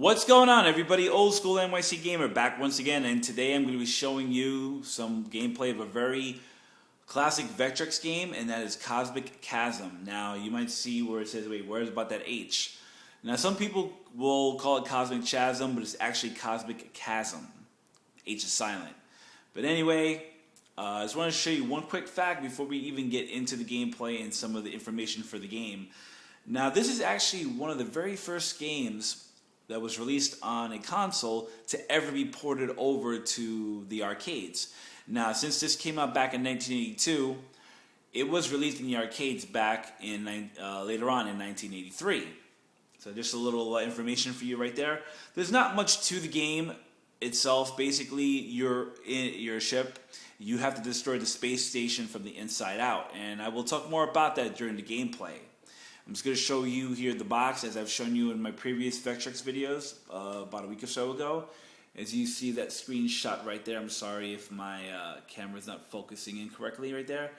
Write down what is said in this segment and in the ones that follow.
What's going on, everybody? OldSchoolNYCGamer back once again, and today I'm going to be showing you some gameplay of a very classic Vectrex game, and that is Cosmic Chasm. Now, you might see where it says, wait, where's about that H? Now, some people will call it Cosmic Chasm, but it's actually Cosmic Chasm. H is silent. But anyway, I just want to show you one quick fact before we even get into the gameplay and some of the information for the game. Now, this is actually one of the very first games that was released on a console to ever be ported over to the arcades. Now, since this came out back in 1982, it was released in the arcades back in later on in 1983. So just a little information for you right there. There's not much to the game itself. Basically, you're in your ship. You have to destroy the space station from the inside out, and I will talk more about that during the gameplay. I'm just going to show you here the box as I've shown you in my previous Vectrex videos about a week or so ago. As you see that screenshot right there, I'm sorry if my camera's not focusing incorrectly right there.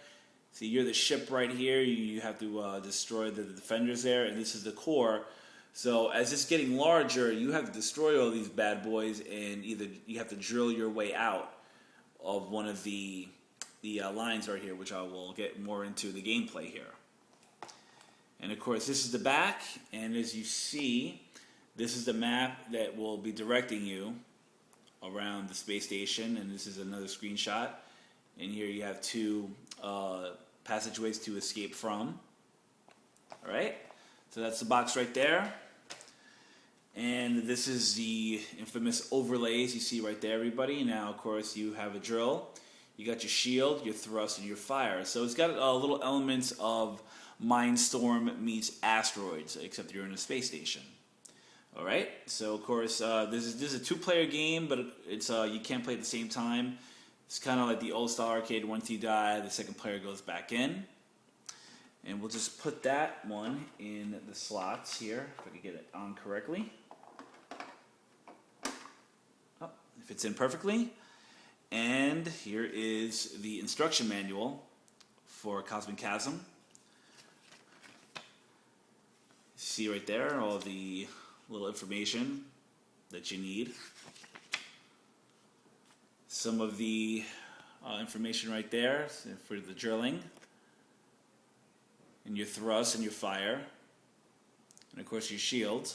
See, you're the ship right here. You have to destroy the defenders there, and this is the core. So as it's getting larger, you have to destroy all these bad boys, and either you have to drill your way out of one of the lines right here, which I will get more into the gameplay here. And of course, this is the back, and as you see, this is the map that will be directing you around the space station, and this is another screenshot. And here you have two passageways to escape from. Alright, so that's the box right there. And this is the infamous overlays you see right there, everybody. Now, of course, you have a drill, you got your shield, your thrust, and your fire. So it's got little elements of Mindstorm meets Asteroids, except you're in a space station. All right. So of course, this is a two-player game, but it's you can't play at the same time. It's kind of like the old-style arcade. Once you die, the second player goes back in, and we'll just put that one in the slots here if I can get it on correctly. Oh, it fits in perfectly. And here is the instruction manual for Cosmic Chasm. See right there all the little information that you need. Some of the information right there for the drilling, and your thrust and your fire, and of course your shield.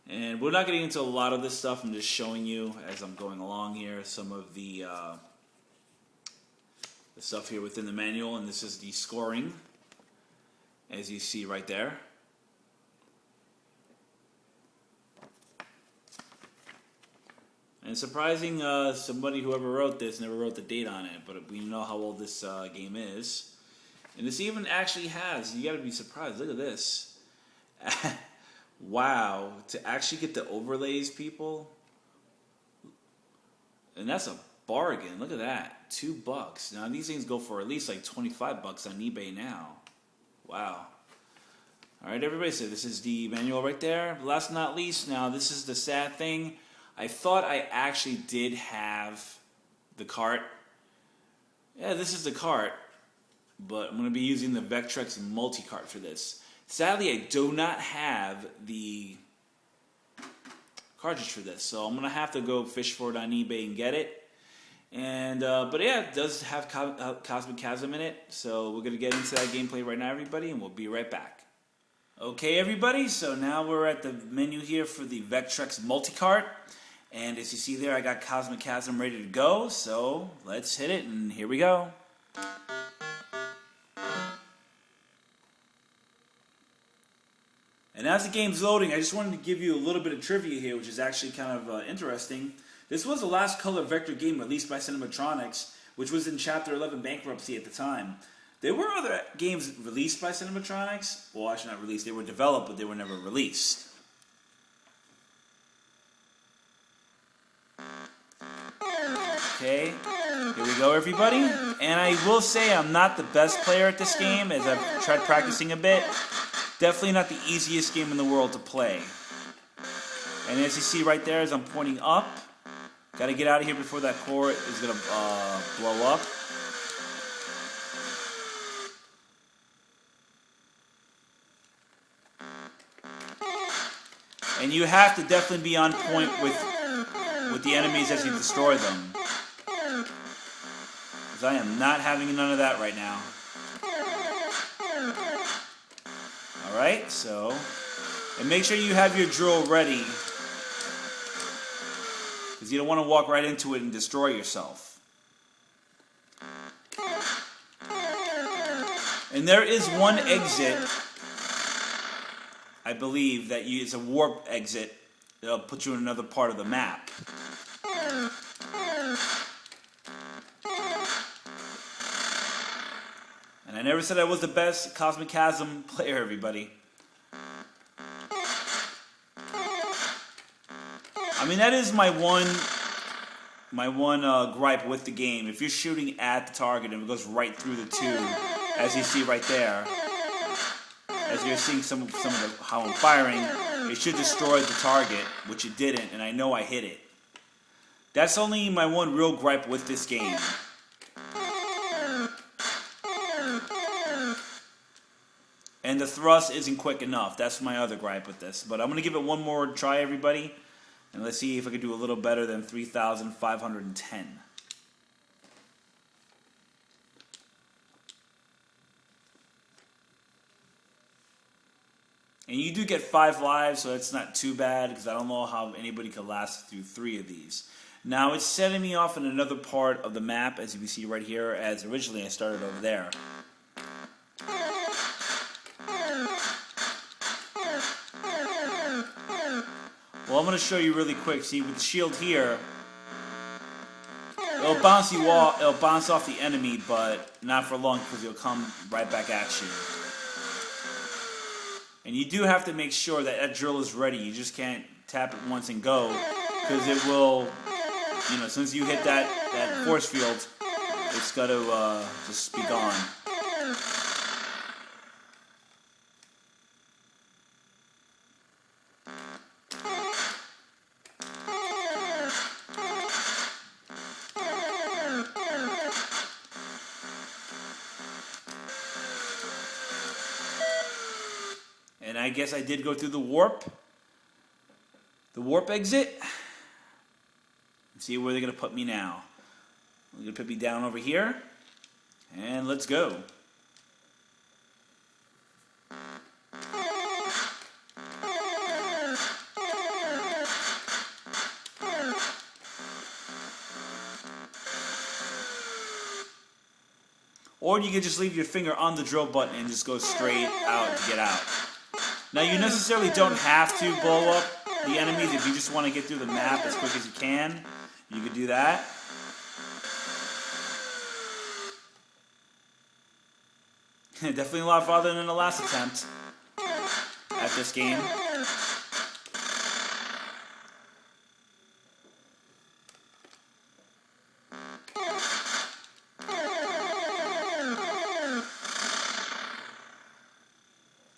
And we're not getting into a lot of this stuff. I'm just showing you as I'm going along here some of the stuff here within the manual, and this is the scoring, as you see right there. And it's surprising somebody whoever wrote this never wrote the date on it, but we know how old this game is. And this even actually has, you gotta be surprised, look at this. Wow, to actually get the overlays, people. And that's a bargain, look at that, $2. Now these things go for at least like 25 bucks on eBay now. Wow. Alright, everybody, so this is the manual right there. Last but not least, now this is the sad thing. I thought I actually did have the cart. Yeah, this is the cart, but I'm going to be using the Vectrex multi-cart for this. Sadly, I do not have the cartridge for this, so I'm going to have to go fish for it on eBay and get it. And but yeah, it does have Cosmic Chasm in it, so we're going to get into that gameplay right now, everybody, and we'll be right back. Okay, everybody, so now we're at the menu here for the Vectrex multi-cart, and as you see there, I got Cosmic Chasm ready to go, so let's hit it, and here we go. And as the game's loading, I just wanted to give you a little bit of trivia here, which is actually kind of interesting. This was the last color vector game released by Cinematronics, which was in Chapter 11 bankruptcy at the time. There were other games released by Cinematronics. Well, actually not released. They were developed, but they were never released. Okay, here we go, everybody. And I will say I'm not the best player at this game, as I've tried practicing a bit. Definitely not the easiest game in the world to play. And as you see right there, as I'm pointing up, got to get out of here before that core is going to blow up. And you have to definitely be on point with the enemies as you destroy them. Because I am not having none of that right now. Alright, so... And make sure you have your drill ready. Because you don't want to walk right into it and destroy yourself. And there is one exit, I believe, that it's a warp exit that'll put you in another part of the map. And I never said I was the best Cosmic Chasm player, everybody. I mean, that is my one gripe with the game. If you're shooting at the target and it goes right through the tube, as you see right there, as you're seeing some of how I'm firing, it should destroy the target, which it didn't, and I know I hit it. That's only my one real gripe with this game. And the thrust isn't quick enough. That's my other gripe with this. But I'm going to give it one more try, everybody. And let's see if I can do a little better than 3,510. And you do get 5 lives, so that's not too bad, because I don't know how anybody could last through 3 of these. Now, it's setting me off in another part of the map, as you can see right here, as originally I started over there. Well, I'm going to show you really quick. See, with the shield here, it'll bounce off the enemy, but not for long, because it'll come right back at you. And you do have to make sure that that drill is ready. You just can't tap it once and go, because it will, you know, as soon as you hit that force field, it's got to just be gone. And I guess I did go through the warp exit. Let's see where they're going to put me now. They're going to put me down over here. And let's go. Or you can just leave your finger on the drill button and just go straight out to get out. Now, you necessarily don't have to blow up the enemies. If you just want to get through the map as quick as you can, you could do that. Definitely a lot farther than the last attempt at this game.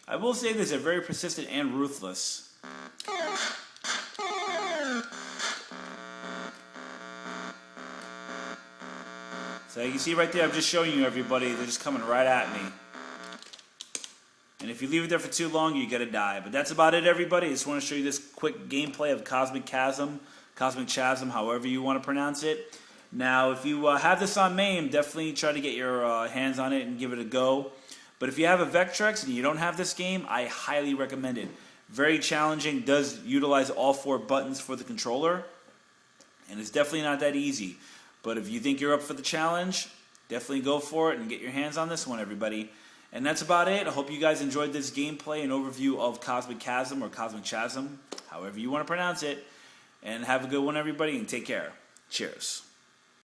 I will say this, they're very persistent and ruthless. So you can see right there, I'm just showing you everybody, they're just coming right at me. And if you leave it there for too long, you're going to die. But that's about it, everybody. I just want to show you this quick gameplay of Cosmic Chasm, however you want to pronounce it. Now, if you have this on MAME, definitely try to get your hands on it and give it a go. But if you have a Vectrex and you don't have this game, I highly recommend it. Very challenging, does utilize all 4 buttons for the controller, and it's definitely not that easy. But if you think you're up for the challenge, definitely go for it and get your hands on this one, everybody. And that's about it. I hope you guys enjoyed this gameplay and overview of Cosmic Chasm, or Cosmic Chasm, however you want to pronounce it. And have a good one, everybody, and take care. Cheers.